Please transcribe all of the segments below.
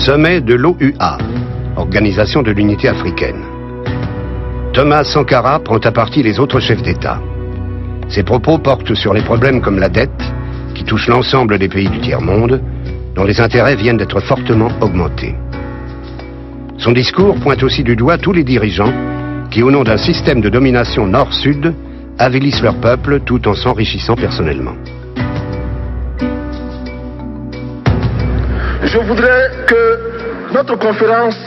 Sommet de l'OUA, Organisation de l'Unité africaine. Thomas Sankara prend à partie les autres chefs d'État. Ses propos portent sur les problèmes comme la dette, qui touche l'ensemble des pays du tiers-monde, dont les intérêts viennent d'être fortement augmentés. Son discours pointe aussi du doigt tous les dirigeants qui, au nom d'un système de domination nord-sud, avilissent leur peuple tout en s'enrichissant personnellement. Je voudrais que notre conférence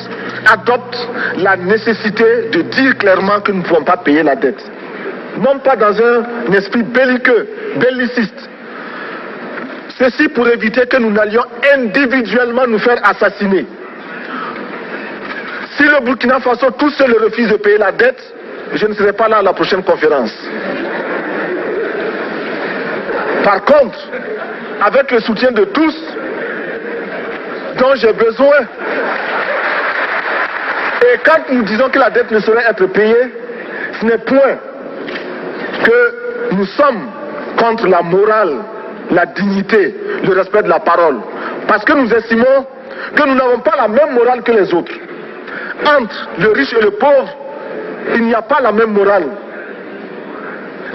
adopte la nécessité de dire clairement que nous ne pouvons pas payer la dette. Non pas dans un esprit belliqueux, belliciste. Ceci pour éviter que nous n'allions individuellement nous faire assassiner. Si le Burkina Faso tout seul refuse de payer la dette, je ne serai pas là à la prochaine conférence. Par contre, avec le soutien de tous, dont j'ai besoin, et quand nous disons que la dette ne saurait être payée, ce n'est point que nous sommes contre la morale, la dignité, le respect de la parole. Parce que nous estimons que nous n'avons pas la même morale que les autres. Entre le riche et le pauvre, il n'y a pas la même morale.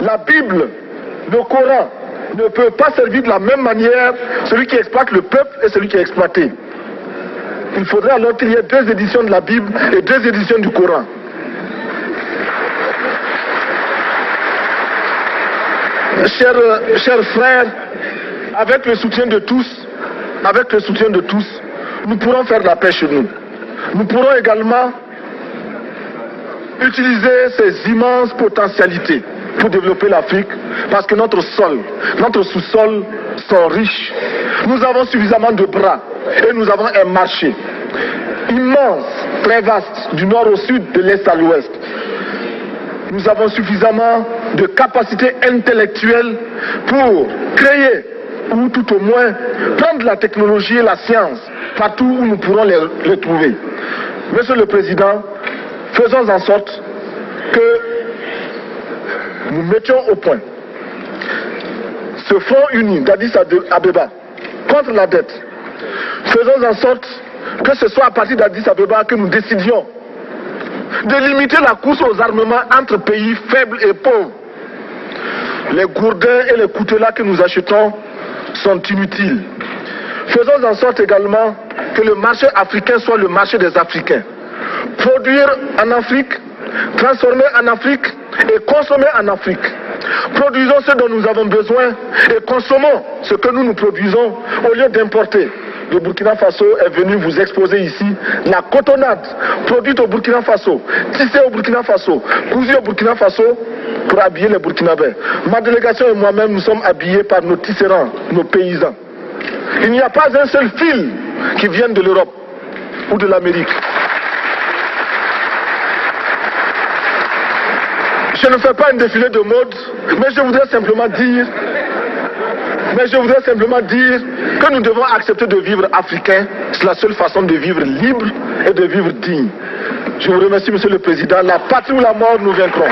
La Bible, le Coran, ne peut pas servir de la même manière celui qui exploite le peuple et celui qui est exploité. Il faudrait alors qu'il y ait 2 éditions de la Bible et 2 éditions du Coran. Chers frères, avec le soutien de tous, nous pourrons faire la paix chez nous. Nous pourrons également utiliser ces immenses potentialités pour développer l'Afrique, parce que notre sol, notre sous-sol sont riches. Nous avons suffisamment de bras et nous avons un marché immense, très vaste, du nord au sud, de l'est à l'ouest. Nous avons suffisamment de capacités intellectuelles pour créer, ou tout au moins prendre la technologie et la science partout où nous pourrons les trouver. Monsieur le Président, faisons en sorte que nous mettions au point ce front uni d'Addis Abeba contre la dette. Faisons en sorte que ce soit à partir d'Addis Abeba que nous décidions de limiter la course aux armements entre pays faibles et pauvres. Les gourdins et les coutelas que nous achetons sont inutiles. Faisons en sorte également que le marché africain soit le marché des Africains. Produire en Afrique, transformer en Afrique et consommer en Afrique. Produisons ce dont nous avons besoin et consommons ce que nous produisons au lieu d'importer. Le Burkina Faso est venu vous exposer ici la cotonnade produite au Burkina Faso, tissée au Burkina Faso, cousue au Burkina Faso pour habiller les Burkinabés. Ma délégation et moi-même, nous sommes habillés par nos tisserands, nos paysans. Il n'y a pas un seul fil qui vienne de l'Europe ou de l'Amérique. Je ne fais pas un défilé de mode, mais je voudrais simplement dire que nous devons accepter de vivre africain. C'est la seule façon de vivre libre et de vivre digne. Je vous remercie, Monsieur le Président. La patrie ou la mort, nous vaincrons.